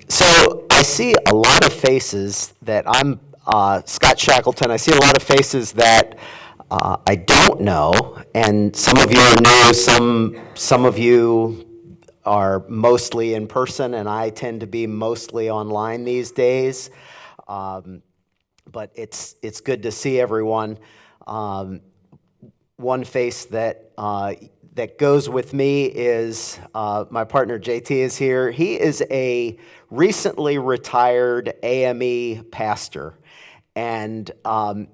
So I see a lot of faces that I'm Scott Shackleton. I see a lot of faces that I don't know, and some of you are new. Some of you are mostly in person, and I tend to be mostly online these days. But it's good to see everyone. One face that goes with me is my partner JT is here. He is a recently retired AME pastor, and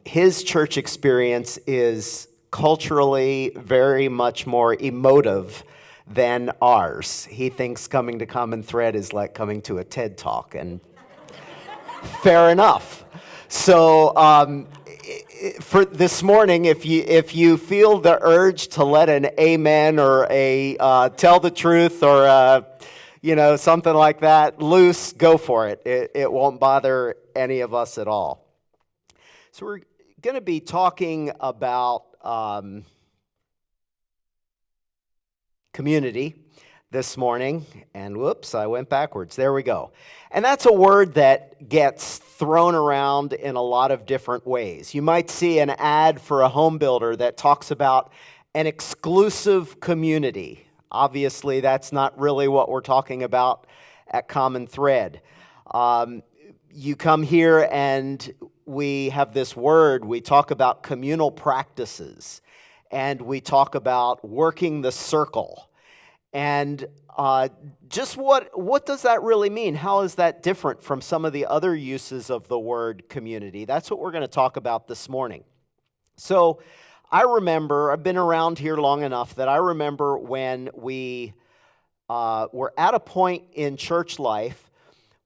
his church experience is culturally very much more emotive than ours. He thinks coming to Common Thread is like coming to a TED Talk, and fair enough. So for this morning, if you feel the urge to let an amen or a tell the truth or something like that loose, go for it. It won't bother any of us at all. So we're going to be talking about community this morning, and whoops, I went backwards. There we go. And that's a word that gets thrown around in a lot of different ways. You might see an ad for a home builder that talks about an exclusive community. Obviously, that's not really what we're talking about at Common Thread. You come here and we have this word, we talk about communal practices, and we talk about working the circle. And just what does that really mean? How is that different from some of the other uses of the word community? That's what we're going to talk about this morning. So I remember, I've been around here long enough that I remember when we were at a point in church life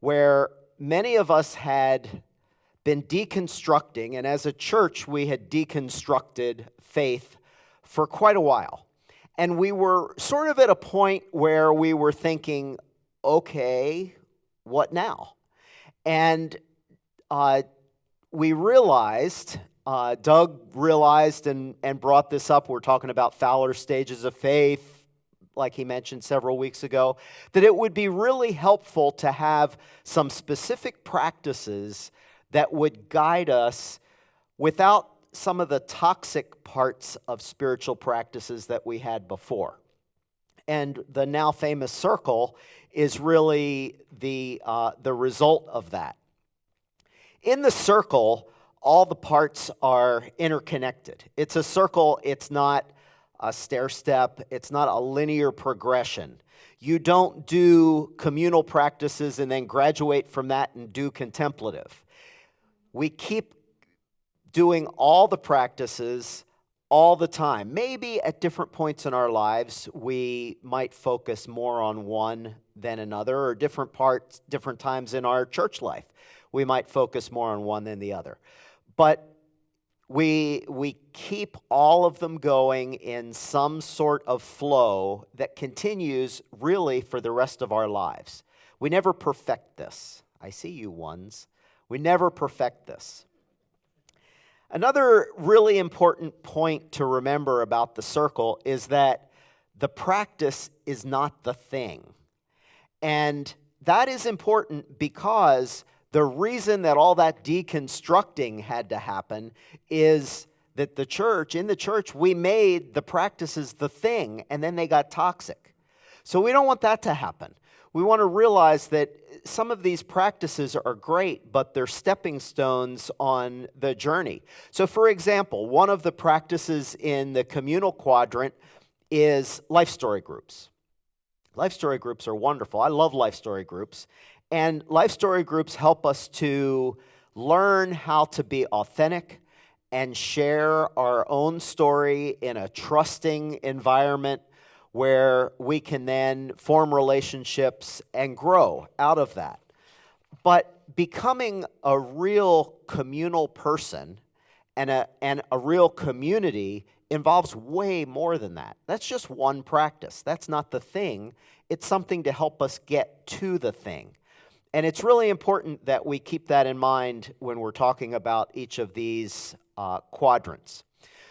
where many of us had been deconstructing, and as a church we had deconstructed faith for quite a while. And we were sort of at a point where we were thinking, okay, what now? And we realized, Doug realized and brought this up, we're talking about Fowler's stages of faith, like he mentioned several weeks ago, that it would be really helpful to have some specific practices that would guide us without some of the toxic parts of spiritual practices that we had before. And the now famous circle is really the result of that. In the circle, all the parts are interconnected. It's a circle, it's not a stair step, it's not a linear progression. You don't do communal practices and then graduate from that and do contemplative. We keep doing all the practices all the time. Maybe at different points in our lives, we might focus more on one than another, or different times in our church life, we might focus more on one than the other. But we keep all of them going in some sort of flow that continues really for the rest of our lives. We never perfect this. I see you ones. We never perfect this. Another really important point to remember about the circle is that the practice is not the thing. And that is important because the reason that all that deconstructing had to happen is that in the church, we made the practices the thing, and then they got toxic. So we don't want that to happen. We want to realize that some of these practices are great, but they're stepping stones on the journey. So for example, one of the practices in the communal quadrant is life story groups. Life story groups are wonderful. I love life story groups. And life story groups help us to learn how to be authentic and share our own story in a trusting environment where we can then form relationships and grow out of that. But becoming a real communal person and a real community involves way more than that. That's just one practice. That's not the thing. It's something to help us get to the thing. And it's really important that we keep that in mind when we're talking about each of these quadrants.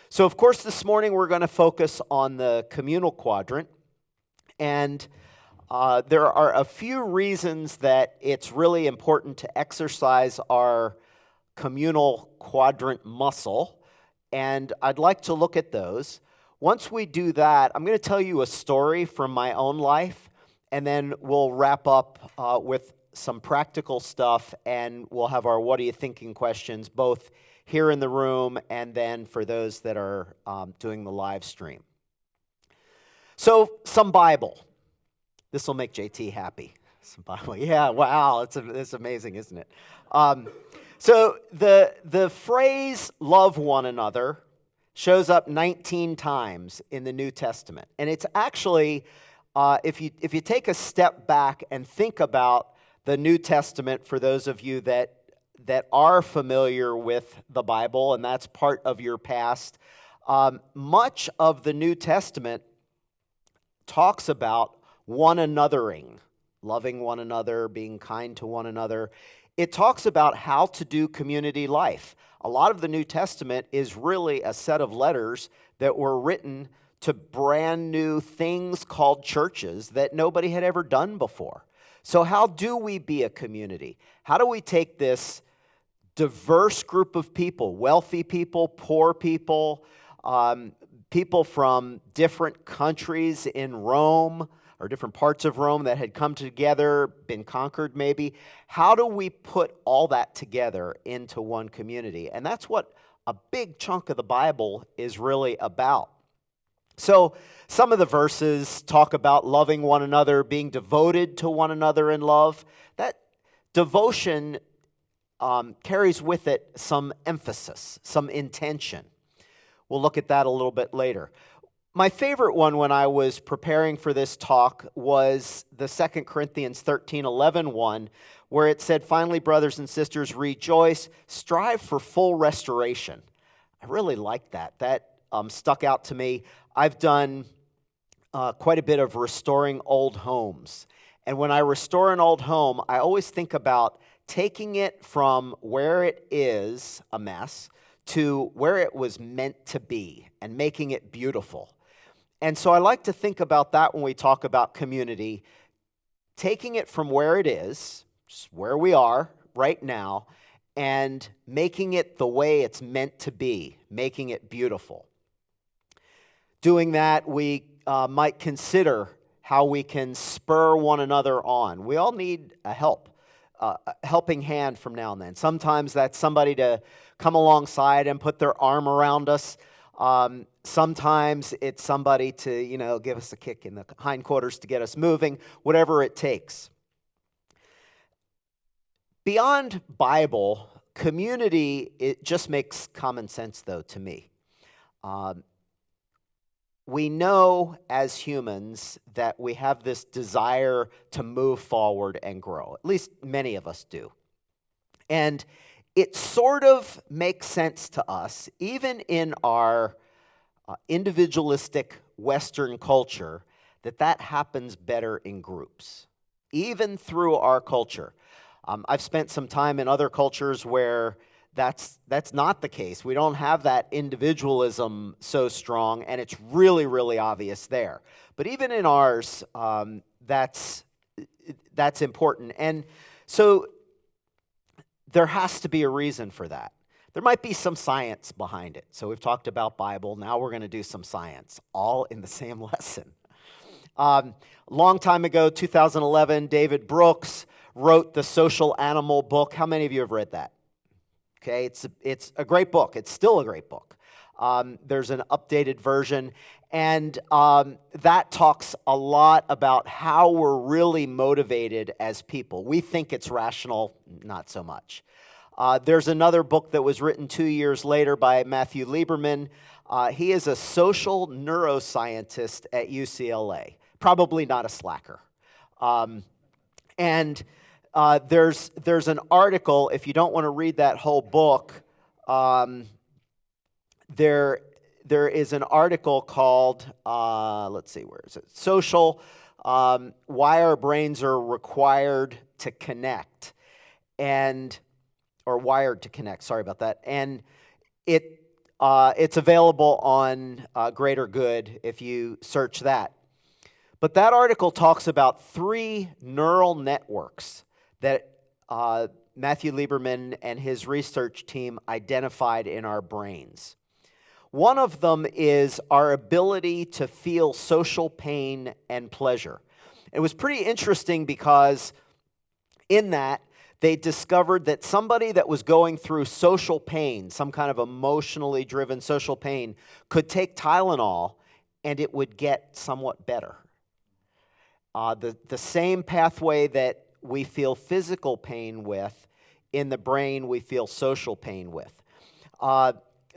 So, of course, this morning we're going to focus on the communal quadrant. And There are a few reasons that it's really important to exercise our communal quadrant muscle, and I'd like to look at those. Once we do that, I'm going to tell you a story from my own life, and then we'll wrap up with some practical stuff, and we'll have our what are you thinking questions, both here in the room and then for those that are doing the live stream. So, some Bible. This will make JT happy. Some Bible. Yeah, wow, it's amazing, isn't it? So the phrase "love one another" shows up 19 times in the New Testament, and it's actually, if you take a step back and think about the New Testament, for those of you that are familiar with the Bible, and that's part of your past, much of the New Testament talks about one anothering, loving one another, being kind to one another. It talks about how to do community life. A lot of the New Testament is really a set of letters that were written to brand new things called churches that nobody had ever done before. So how do we be a community? How do we take this diverse group of people, wealthy people, poor people, people from different countries in Rome, or different parts of Rome that had come together, been conquered maybe. How do we put all that together into one community? And that's what a big chunk of the Bible is really about. So some of the verses talk about loving one another, being devoted to one another in love. That devotion carries with it some emphasis, some intention. We'll look at that a little bit later. My favorite one when I was preparing for this talk was the 2 Corinthians 13:11 one, where it said, "Finally, brothers and sisters, rejoice, strive for full restoration." I really liked that. That stuck out to me. I've done quite a bit of restoring old homes. And when I restore an old home, I always think about taking it from where it is a mess to where it was meant to be and making it beautiful. And so I like to think about that when we talk about community, taking it from where it is, just where we are right now, and making it the way it's meant to be, making it beautiful. Doing that, we might consider how we can spur one another on. We all need a helping hand from now and then. Sometimes that's somebody to come alongside and put their arm around us. Sometimes it's somebody to, give us a kick in the hindquarters to get us moving, whatever it takes. Beyond Bible, community, it just makes common sense, though, to me. We know as humans that we have this desire to move forward and grow. At least many of us do. And it sort of makes sense to us, even in our individualistic Western culture, that happens better in groups, even through our culture. I've spent some time in other cultures where that's not the case. We don't have that individualism so strong, and it's really, really obvious there. But even in ours, that's important. And so there has to be a reason for that. There might be some science behind it. So we've talked about Bible. Now we're going to do some science, all in the same lesson. Long time ago, 2011, David Brooks wrote the Social Animal book. How many of you have read that? Okay, it's a great book. It's still a great book. There's an updated version, and that talks a lot about how we're really motivated as people. We think it's rational, not so much. There's another book that was written 2 years later by Matthew Lieberman. He is a social neuroscientist at UCLA, probably not a slacker. And there's an article, if you don't want to read that whole book, there is an article called, let's see, where is it? Social, Why Our Brains Are Required to Connect, or Wired to Connect, sorry about that. And it's available on Greater Good if you search that. But that article talks about 3 neural networks that Matthew Lieberman and his research team identified in our brains. One of them is our ability to feel social pain and pleasure. It was pretty interesting because in that, they discovered that somebody that was going through social pain, some kind of emotionally driven social pain, could take Tylenol and it would get somewhat better. The same pathway that we feel physical pain with, in the brain we feel social pain with.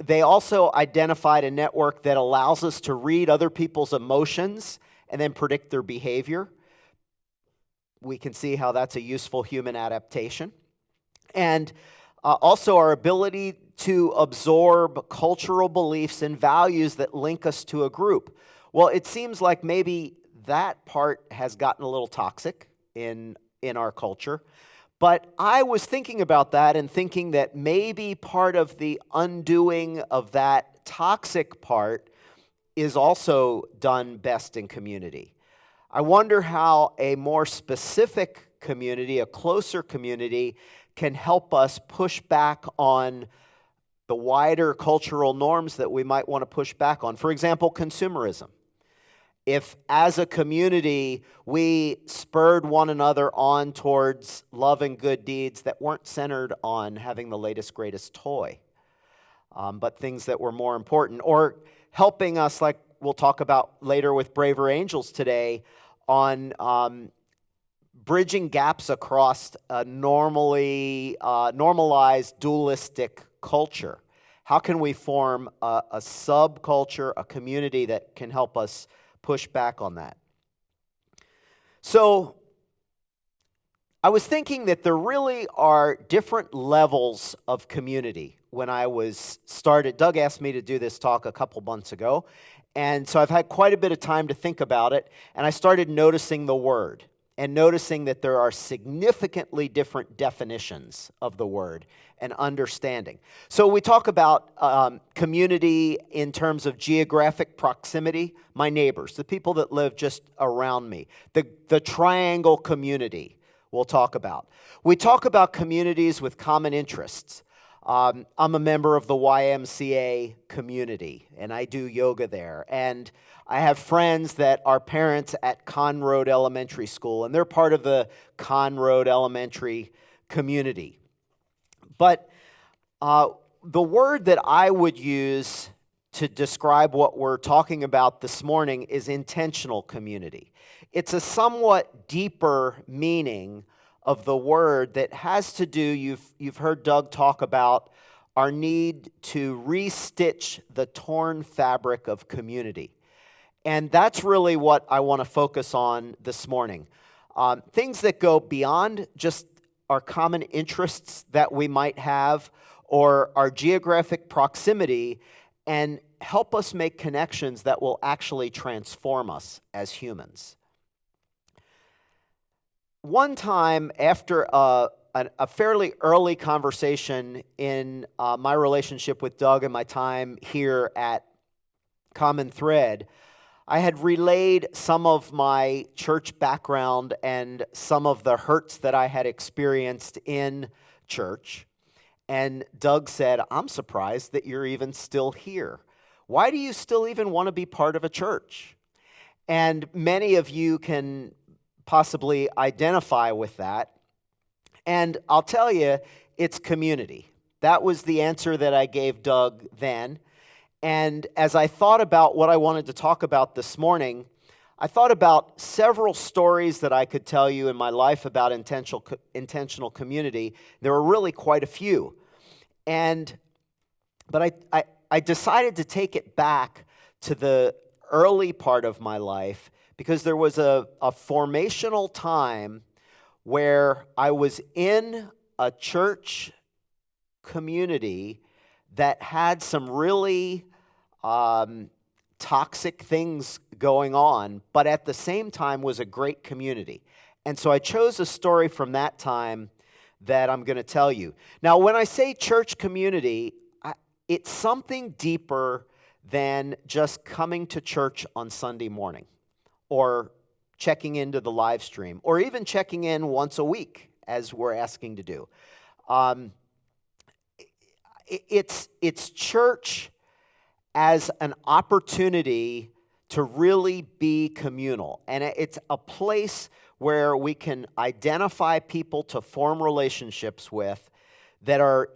They also identified a network that allows us to read other people's emotions and then predict their behavior. We can see how that's a useful human adaptation. And also our ability to absorb cultural beliefs and values that link us to a group. Well, it seems like maybe that part has gotten a little toxic in our culture. But I was thinking about that and thinking that maybe part of the undoing of that toxic part is also done best in community. I wonder how a more specific community, a closer community, can help us push back on the wider cultural norms that we might want to push back on. For example, consumerism. If as a community we spurred one another on towards love and good deeds that weren't centered on having the latest, greatest toy, but things that were more important, or helping us, like we'll talk about later with Braver Angels today, on bridging gaps across a normalized dualistic culture. How can we form a subculture, a community that can help us push back on that? So I was thinking that there really are different levels of community. When I was started, Doug asked me to do this talk a couple months ago, and so I've had quite a bit of time to think about it, and I started noticing the word and noticing that there are significantly different definitions of the word and understanding. So we talk about community in terms of geographic proximity, my neighbors, the people that live just around me, the triangle community we'll talk about. We talk about communities with common interests. I'm a member of the YMCA community, and I do yoga there. And I have friends that are parents at Conroad Elementary School, and they're part of the Conroad Elementary community. But the word that I would use to describe what we're talking about this morning is intentional community. It's a somewhat deeper meaning of the word that has to do, you've heard Doug talk about our need to restitch the torn fabric of community. And that's really what I want to focus on this morning. Things that go beyond just our common interests that we might have or our geographic proximity, and help us make connections that will actually transform us as humans. One time after a fairly early conversation in my relationship with Doug and my time here at Common Thread, I had relayed some of my church background and some of the hurts that I had experienced in church. And Doug said, "I'm surprised that you're even still here. Why do you still even want to be part of a church?" And many of you can possibly identify with that. And I'll tell you, it's community. That was the answer that I gave Doug then. And as I thought about what I wanted to talk about this morning, I thought about several stories that I could tell you in my life about intentional community. There were really quite a few. But I decided to take it back to the early part of my life because there was a formational time where I was in a church community that had some really toxic things going on, but at the same time was a great community. And so I chose a story from that time that I'm going to tell you. Now, when I say church community, it's something deeper than just coming to church on Sunday morning or checking into the live stream, or even checking in once a week, as we're asking to do. It's church as an opportunity to really be communal. And it's a place where we can identify people to form relationships with that are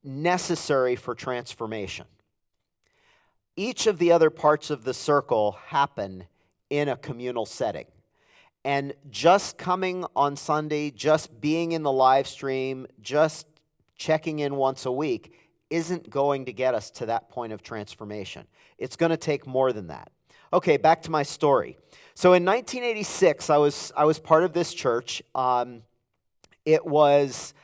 necessary for transformation. Each of the other parts of the circle happen in a communal setting. And just coming on Sunday, just being in the live stream, just checking in once a week isn't going to get us to that point of transformation. It's going to take more than that. Okay, back to my story. So in 1986, I was part of this church. It was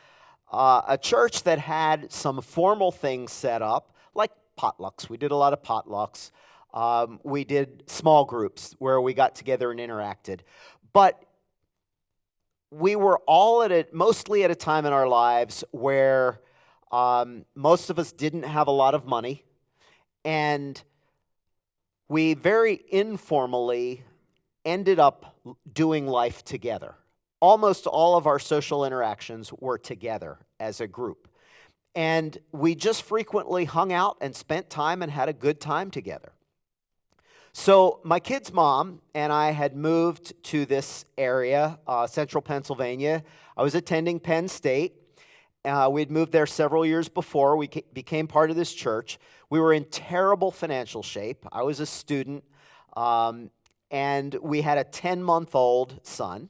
a church that had some formal things set up, like potlucks. We did a lot of potlucks. We did small groups where we got together and interacted. But we were all mostly at a time in our lives where most of us didn't have a lot of money, and we very informally ended up doing life together. Almost all of our social interactions were together as a group. And we just frequently hung out and spent time and had a good time together. So my kid's mom and I had moved to this area, central Pennsylvania. I was attending Penn State. We'd moved there several years before. We became part of this church. We were in terrible financial shape. I was a student, and we had a 10-month-old son.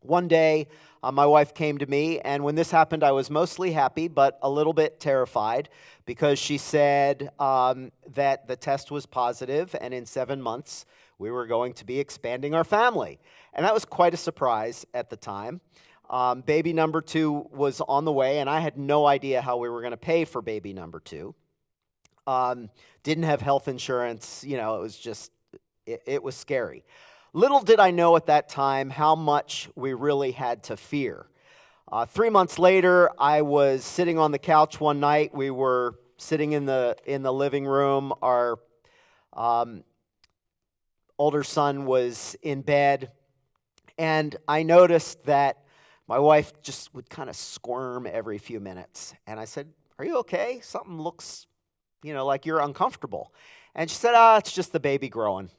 One day, my wife came to me, and when this happened, I was mostly happy, but a little bit terrified, because she said that the test was positive, and in 7 months, we were going to be expanding our family. And that was quite a surprise at the time. Baby number 2 was on the way, and I had no idea how we were going to pay for baby number 2. Didn't have health insurance. It was just, it was scary. Little did I know at that time how much we really had to fear. 3 months later, I was sitting on the couch one night. We were sitting in the living room. Our older son was in bed, and I noticed that my wife just would kind of squirm every few minutes. And I said, "Are you okay? Something looks, like you're uncomfortable." And she said, "It's just the baby growing."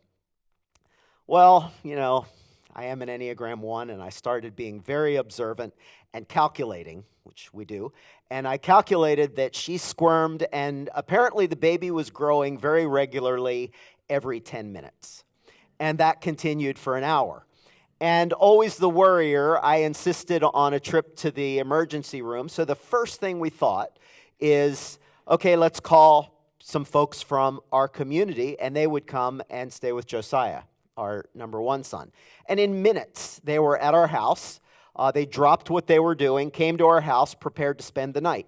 Well, I am an Enneagram 1, and I started being very observant and calculating, which we do. And I calculated that she squirmed, and apparently the baby was growing very regularly every 10 minutes. And that continued for an hour. And always the worrier, I insisted on a trip to the emergency room. So the first thing we thought is, okay, let's call some folks from our community, and they would come and stay with Josiah, our number 1 son. And in minutes, they were at our house. They dropped what they were doing, came to our house, prepared to spend the night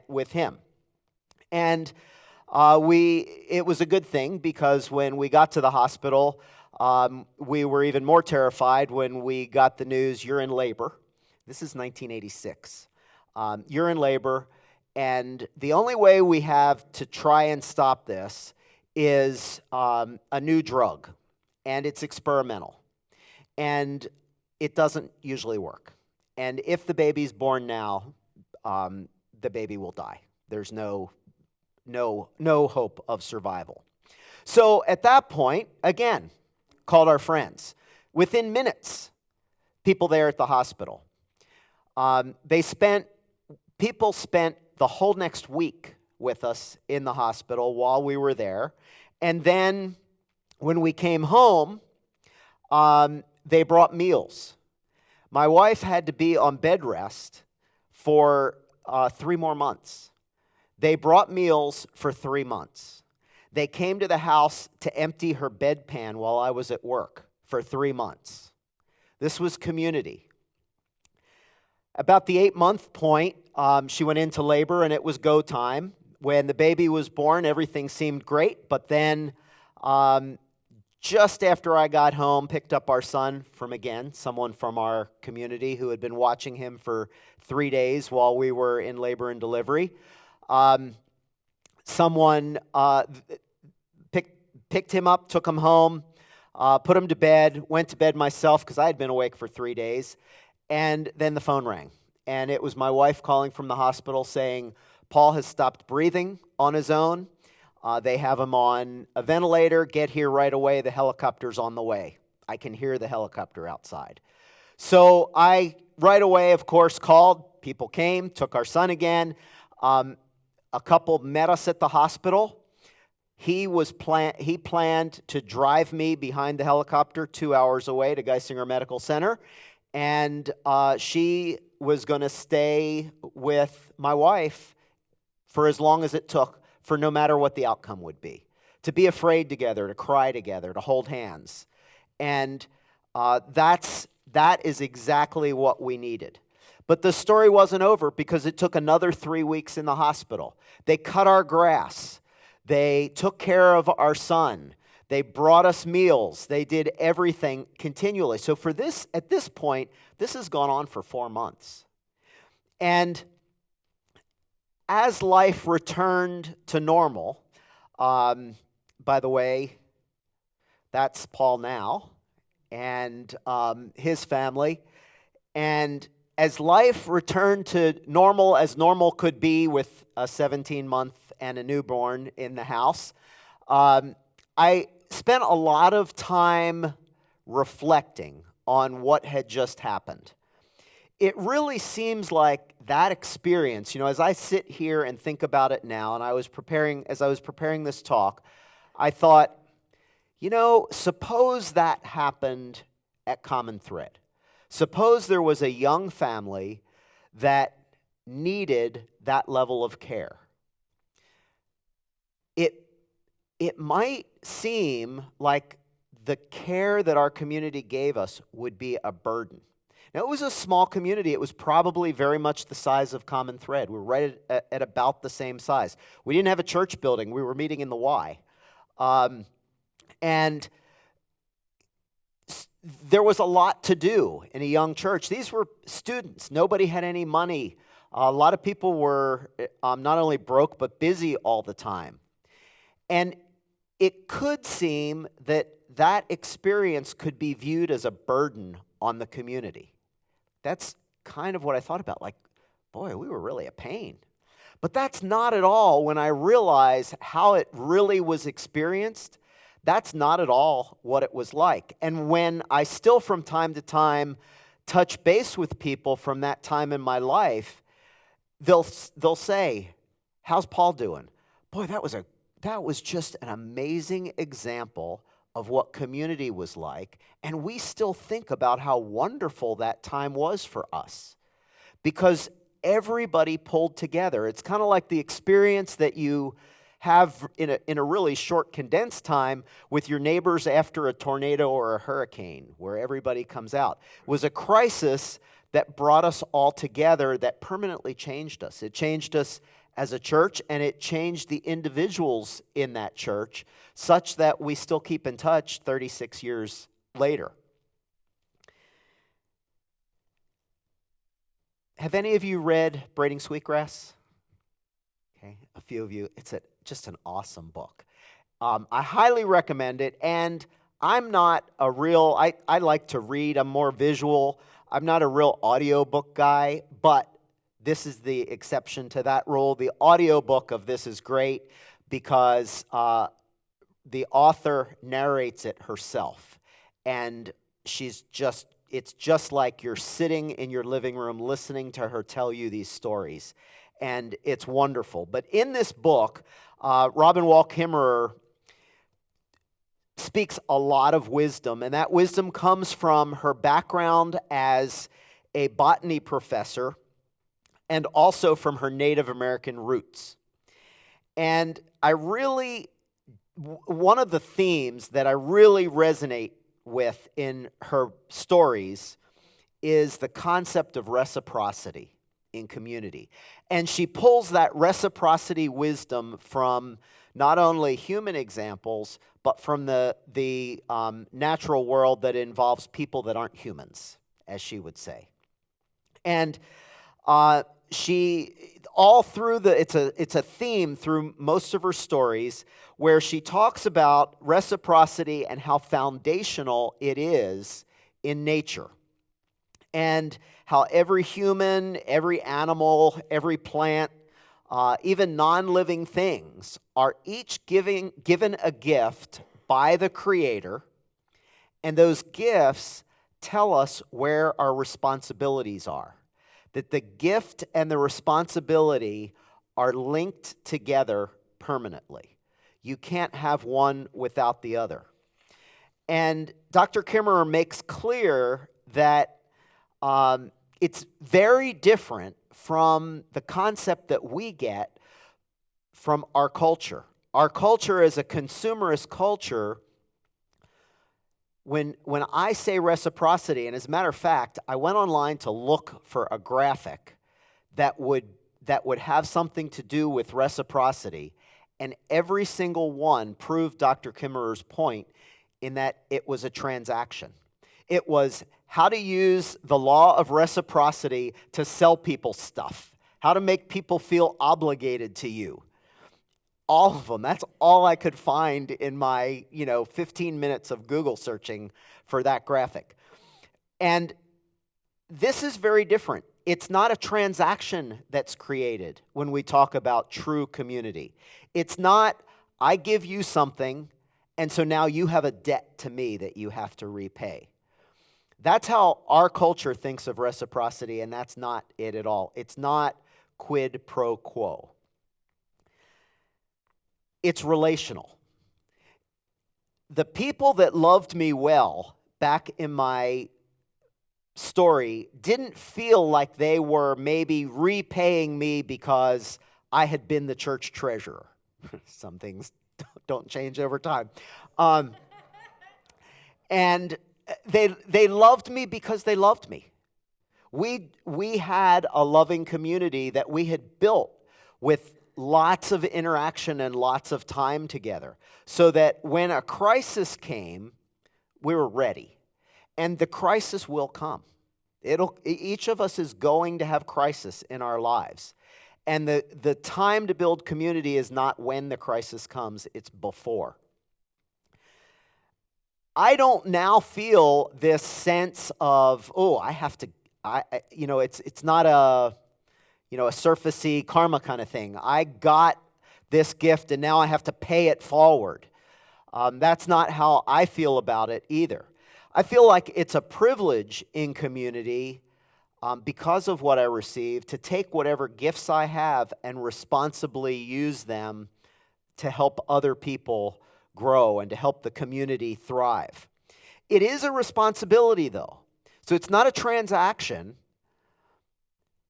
with him. And it was a good thing, because when we got to the hospital, we were even more terrified when we got the news, "You're in labor." This is 1986. You're in labor, and the only way we have to try and stop this is a new drug, and it's experimental, and it doesn't usually work. And if the baby's born now, the baby will die. There's no hope of survival. So at that point, again, called our friends. Within minutes, people there at the hospital. People spent the whole next week with us in the hospital while we were there. And then when we came home, they brought meals. My wife had to be on bed rest for 3 more months. They brought meals for 3 months. They came to the house to empty her bedpan while I was at work for 3 months. This was community. About the 8-month point, she went into labor, and it was go time. When the baby was born, everything seemed great, but then just after I got home, picked up our son from, again, someone from our community who had been watching him for 3 days while we were in labor and delivery. Someone picked him up, took him home. put him to bed, went to bed myself because I had been awake for 3 days, and then the phone rang. And it was my wife calling from the hospital saying, Paul has stopped breathing on his own. They have him on a ventilator. Get here right away. The helicopter's on the way. I can hear the helicopter outside. So I, right away, of course, called. People came, took our son again. A couple met us at the hospital. He planned to drive me behind the helicopter 2 hours away to Geisinger Medical Center. And she was going to stay with my wife for as long as it took, for no matter what the outcome would be. To be afraid together, to cry together, to hold hands. And that is exactly what we needed. But the story wasn't over because it took another 3 weeks in the hospital. They cut our grass. They took care of our son. They brought us meals. They did everything continually. So at this point, this has gone on for 4 months. And as life returned to normal, by the way, that's Paul now and his family. And as life returned to normal, as normal could be with a 17-month and a newborn in the house, I spent a lot of time reflecting on what had just happened. It really seems like that experience, as I sit here and think about it now, and as I was preparing this talk, I thought, suppose that happened at Common Thread. Suppose there was a young family that needed that level of care. It might seem like the care that our community gave us would be a burden. Now, it was a small community. It was probably very much the size of Common Thread. We were right at about the same size. We didn't have a church building. We were meeting in the Y. And there was a lot to do in a young church. These were students. Nobody had any money. A lot of people were not only broke, but busy all the time. And it could seem that experience could be viewed as a burden on the community. That's kind of what I thought about. Like, boy, we were really a pain. But that's not at all when I realize how it really was experienced. That's not at all what it was like. And when I still from time to time touch base with people from that time in my life, they'll say, "How's Paul doing?" Boy, that was just an amazing example of what community was like, and we still think about how wonderful that time was for us because everybody pulled together. It's kind of like the experience that you have in a really short, condensed time with your neighbors after a tornado or a hurricane, where everybody comes out. It was a crisis that brought us all together that permanently changed us. It changed us as a church, and it changed the individuals in that church such that we still keep in touch 36 years later. Have any of you read Braiding Sweetgrass? Okay, a few of you. It's just an awesome book. I highly recommend it, and I'm not I like to read. I'm more visual. I'm not a real audiobook guy, but this is the exception to that rule. The audiobook of this is great because the author narrates it herself. And it's just like you're sitting in your living room listening to her tell you these stories. And it's wonderful. But in this book, Robin Wall Kimmerer speaks a lot of wisdom. And that wisdom comes from her background as a botany professor and also from her Native American roots. And one of the themes that I really resonate with in her stories is the concept of reciprocity in community. And she pulls that reciprocity wisdom from not only human examples, but from the natural world that involves people that aren't humans, as she would say. And all through it's a theme through most of her stories where she talks about reciprocity and how foundational it is in nature. And how every human, every animal, every plant, even non-living things are each given a gift by the Creator, and those gifts tell us where our responsibilities are. That the gift and the responsibility are linked together permanently. You can't have one without the other. And Dr. Kimmerer makes clear that it's very different from the concept that we get from our culture. Our culture is a consumerist culture. When I say reciprocity, and as a matter of fact, I went online to look for a graphic that would have something to do with reciprocity, and every single one proved Dr. Kimmerer's point in that it was a transaction. It was how to use the law of reciprocity to sell people stuff, how to make people feel obligated to you. All of them. That's all I could find in my, 15 minutes of Google searching for that graphic. And this is very different. It's not a transaction that's created when we talk about true community. It's not, I give you something, and so now you have a debt to me that you have to repay. That's how our culture thinks of reciprocity, and that's not it at all. It's not quid pro quo. It's relational. The people that loved me well back in my story didn't feel like they were maybe repaying me because I had been the church treasurer. Some things don't change over time. And they loved me because they loved me. We had a loving community that we had built with lots of interaction and lots of time together, so that when a crisis came, we were ready. And the crisis will come. Each of us is going to have crisis in our lives. And the time to build community is not when the crisis comes, it's before. I don't now feel this sense of, I have to, it's not a surfacey karma kind of thing. I got this gift and now I have to pay it forward. That's not how I feel about it either. I feel like it's a privilege in community because of what I received to take whatever gifts I have and responsibly use them to help other people grow and to help the community thrive. It is a responsibility though. So it's not a transaction.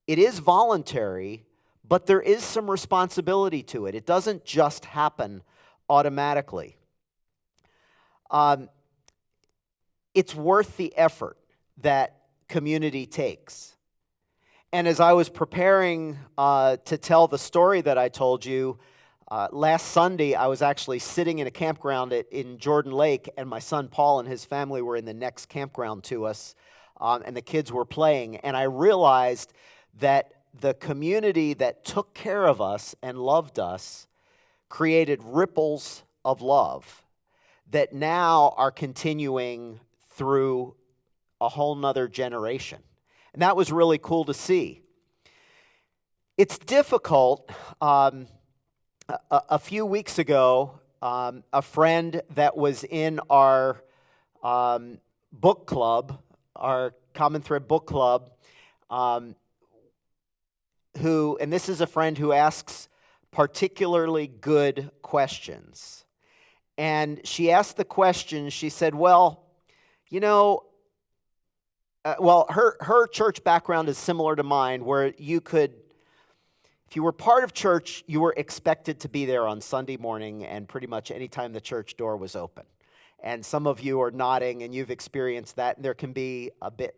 It is voluntary, but there is some responsibility to it. It doesn't just happen automatically. It's worth the effort that community takes. And as I was preparing to tell the story that I told you, last Sunday I was actually sitting in a campground in Jordan Lake, and my son Paul and his family were in the next campground to us, and the kids were playing. And I realized that the community that took care of us and loved us created ripples of love that now are continuing through a whole nother generation. And that was really cool to see. It's difficult. A few weeks ago, a friend that was in our book club, our Common Thread book club, and this is a friend who asks particularly good questions. And she asked the question, she said, her church background is similar to mine, where you could, if you were part of church, you were expected to be there on Sunday morning and pretty much any time the church door was open. And some of you are nodding and you've experienced that, and there can be a bit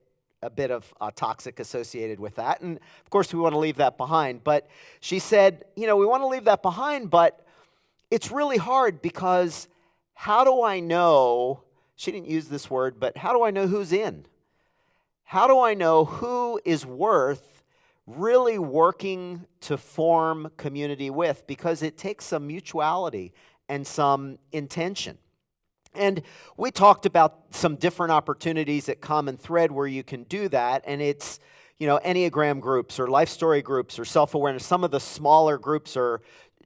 of toxic associated with that. And of course, we want to leave that behind. But she said, we want to leave that behind, but it's really hard because how do I know, she didn't use this word, but how do I know who's in? How do I know who is worth really working to form community with, because it takes some mutuality and some intention. And we talked about some different opportunities at Common Thread where you can do that, and it's, Enneagram groups or life story groups or self-awareness. Some of the smaller groups are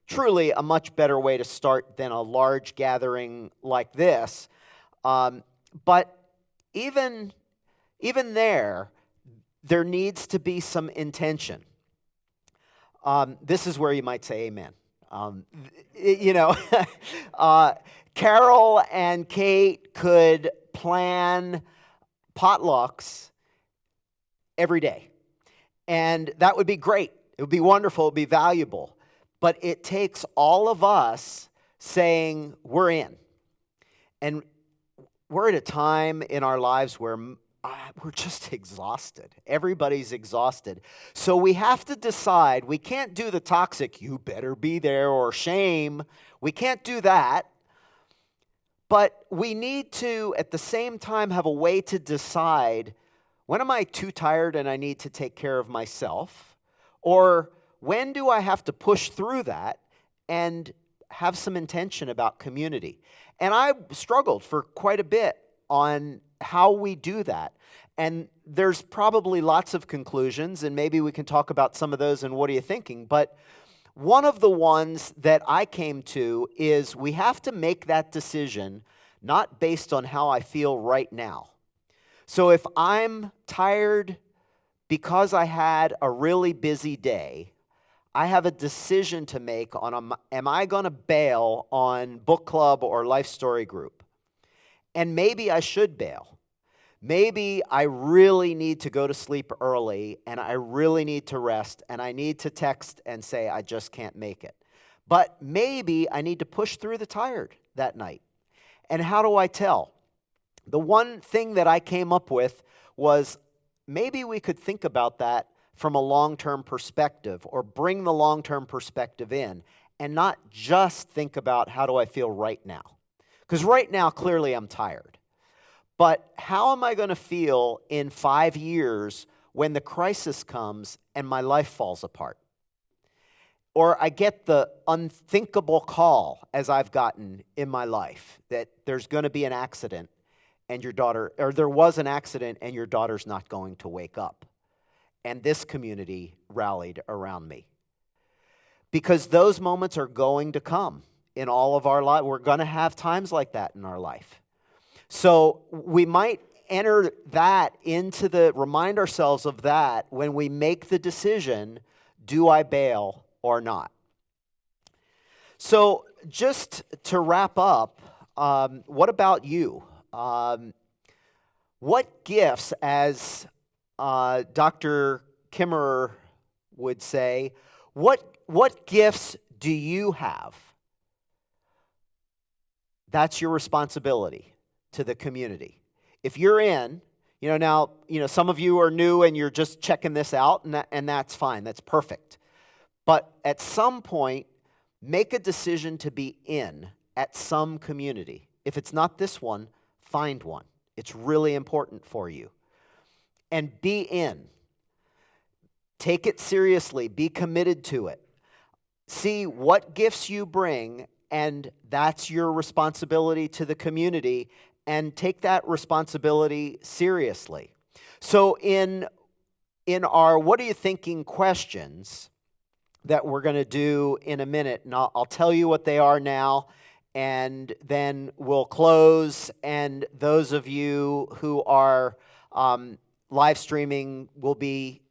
truly a much better way to start than a large gathering like this. But even there needs to be some intention. This is where you might say amen. Carol and Kate could plan potlucks every day. And that would be great. It would be wonderful. It would be valuable. But it takes all of us saying, we're in. And we're at a time in our lives where we're just exhausted. Everybody's exhausted. So we have to decide. We can't do the toxic, you better be there, or shame. We can't do that. But we need to, at the same time, have a way to decide, when am I too tired and I need to take care of myself? Or when do I have to push through that and have some intention about community? And I struggled for quite a bit on how we do that. And there's probably lots of conclusions, and maybe we can talk about some of those and what are you thinking. But one of the ones that I came to is we have to make that decision not based on how I feel right now. So if I'm tired because I had a really busy day, I have a decision to make on, am I going to bail on book club or life story group? And maybe I should bail. Maybe I really need to go to sleep early and I really need to rest and I need to text and say I just can't make it. But maybe I need to push through the tired that night. And how do I tell? The one thing that I came up with was maybe we could think about that from a long-term perspective, or bring the long-term perspective in and not just think about how do I feel right now. Because right now, clearly I'm tired. But how am I going to feel in 5 years when the crisis comes and my life falls apart? Or I get the unthinkable call, as I've gotten in my life, that there's going to be an accident and your daughter, or there was an accident and your daughter's not going to wake up. And this community rallied around me. Because those moments are going to come in all of our life. We're going to have times like that in our life. So we might enter that remind ourselves of that when we make the decision, do I bail or not? So just to wrap up, what about you? What gifts, as Dr. Kimmerer would say, what gifts do you have? That's your responsibility to the community. If you're in, now, some of you are new and you're just checking this out, and that's fine. That's perfect. But at some point, make a decision to be in at some community. If it's not this one, find one. It's really important for you. And be in. Take it seriously. Be committed to it. See what gifts you bring, and that's your responsibility to the community, and take that responsibility seriously. So in our what are you thinking questions that we're going to do in a minute, and I'll tell you what they are now, and then we'll close, and those of you who are live streaming will be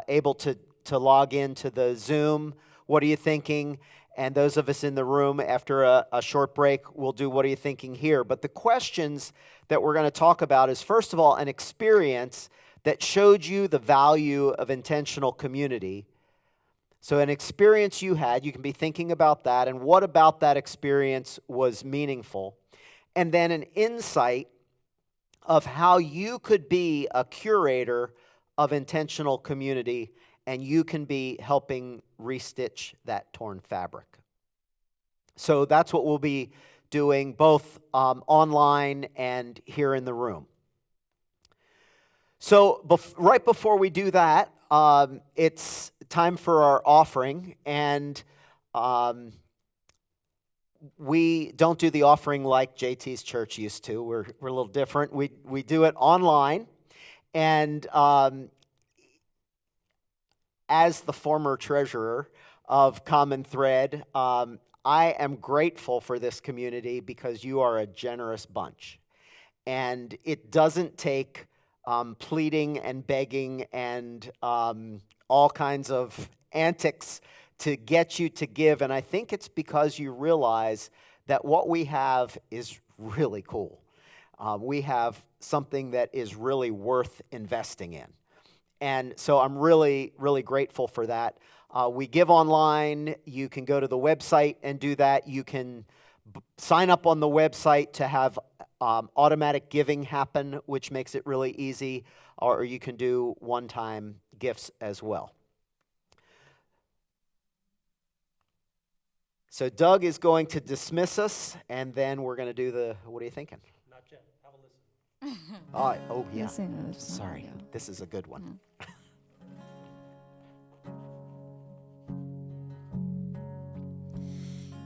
able to log into the Zoom. What are you thinking? And those of us in the room, after a short break, will do what are you thinking here. But the questions that we're going to talk about is, first of all, an experience that showed you the value of intentional community. So an experience you had, you can be thinking about that, and what about that experience was meaningful. And then an insight of how you could be a curator of intentional community, and you can be helping restitch that torn fabric. So that's what we'll be doing, both online and here in the room. So right before we do that, it's time for our offering, and we don't do the offering like JT's church used to. We're a little different. We do it online, and as the former treasurer of Common Thread, I am grateful for this community because you are a generous bunch. And it doesn't take pleading and begging and all kinds of antics to get you to give. And I think it's because you realize that what we have is really cool. We have something that is really worth investing in. And so I'm really, really grateful for that. We give online. You can go to the website and do that. You can sign up on the website to have automatic giving happen, which makes it really easy, or you can do one-time gifts as well. So Doug is going to dismiss us, and then we're going to do the, what are you thinking? Not yet. Have a listen. Oh, yeah. Sorry. This is a good one.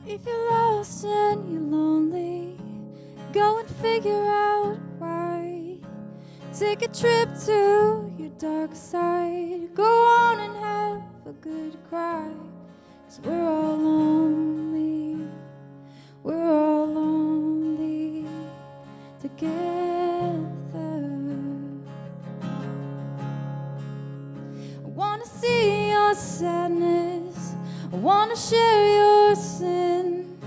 If you're lost and you're lonely, go and figure out why. Take a trip to your dark side. Go on and have a good cry. 'Cause we're all lonely. We're all lonely together. I wanna see your sadness. I wanna share your sin.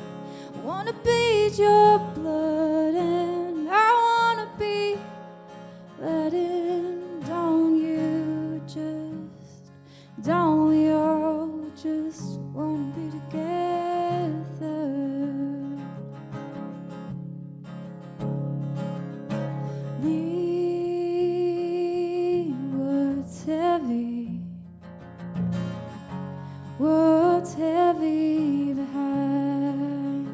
I wanna bleed your blood, and I wanna be letting down. You just don't. We all just wanna be together. Leave what's heavy. What's heavy behind?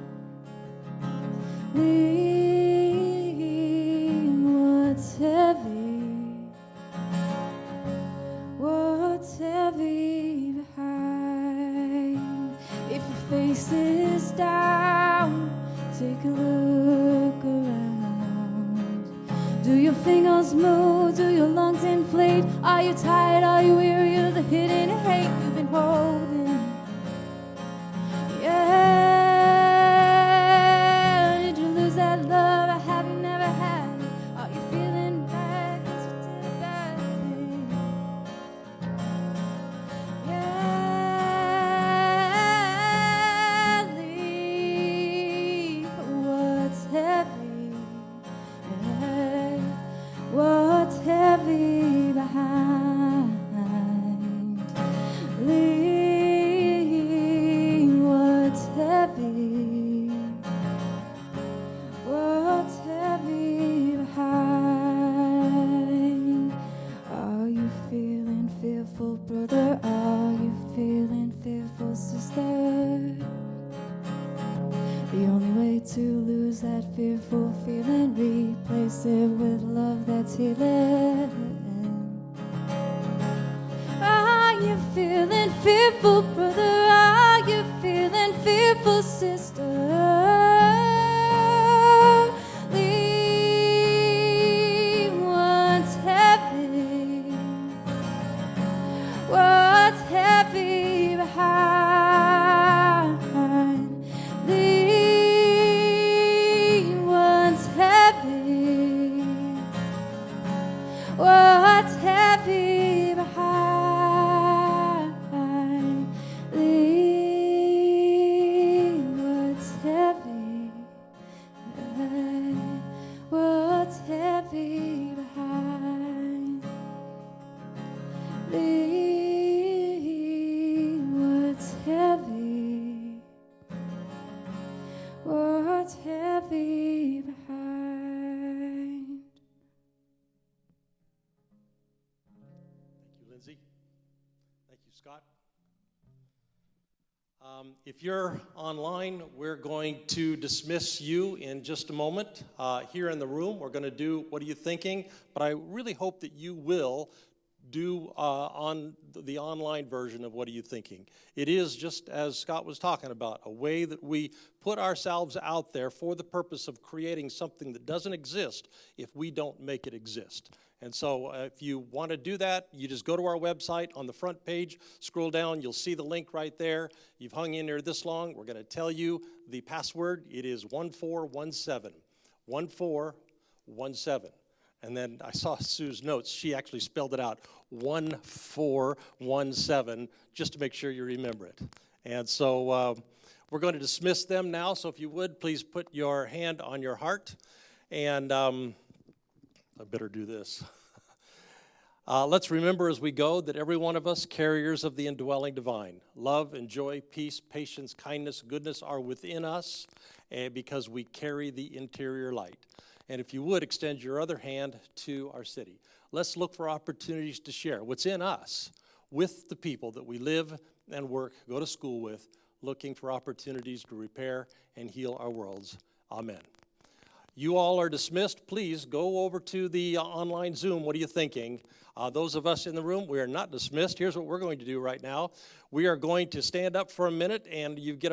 Leave what's heavy. What's heavy behind? If your face is down, take a look around. Do your fingers move? Do your lungs inflate? Are you tired? Are you weary of the hidden hate you've been holding? Yeah, did you lose that love? I have you never had? Are you feeling bad 'cause you did a bad thing? Yeah, leave what's heavy. Yeah, what's heavy behind? Leave what's heavy. What's heavy behind? Are you feeling fearful, brother? Are you feeling fearful, sister? The only way to lose that fearful feeling, replace it with love that's healing. Are you feeling fearful, brother? Are you feeling fearful, sister? Leave what's heavy. What's heavy behind? Leave what's heavy. What's heavy behind? Leave what's heavy. What's heavy behind? Leave what's heavy. What's heavy behind? Thank you, Lindsay. Thank you, Scott. If you're online, we're going to dismiss you in just a moment. Here in the room, we're going to do What Are You Thinking? But I really hope that you will do on the online version of What Are You Thinking. It is, just as Scott was talking about, a way that we put ourselves out there for the purpose of creating something that doesn't exist if we don't make it exist. And so if you want to do that, you just go to our website. On the front page, scroll down, you'll see the link right there. You've hung in there this long. We're going to tell you the password. It is 1417. 1417. And then I saw Sue's notes. She actually spelled it out, 1417, just to make sure you remember it. And so we're going to dismiss them now. So if you would, please put your hand on your heart. And I better do this. Let's remember as we go that every one of us, carriers of the indwelling divine, love and joy, peace, patience, kindness, goodness are within us because we carry the interior light. And if you would, extend your other hand to our city. Let's look for opportunities to share what's in us with the people that we live and work, go to school with, looking for opportunities to repair and heal our worlds. Amen. You all are dismissed. Please go over to the online Zoom. What are you thinking? Those of us in the room, we are not dismissed. Here's what we're going to do right now. We are going to stand up for a minute, and you get a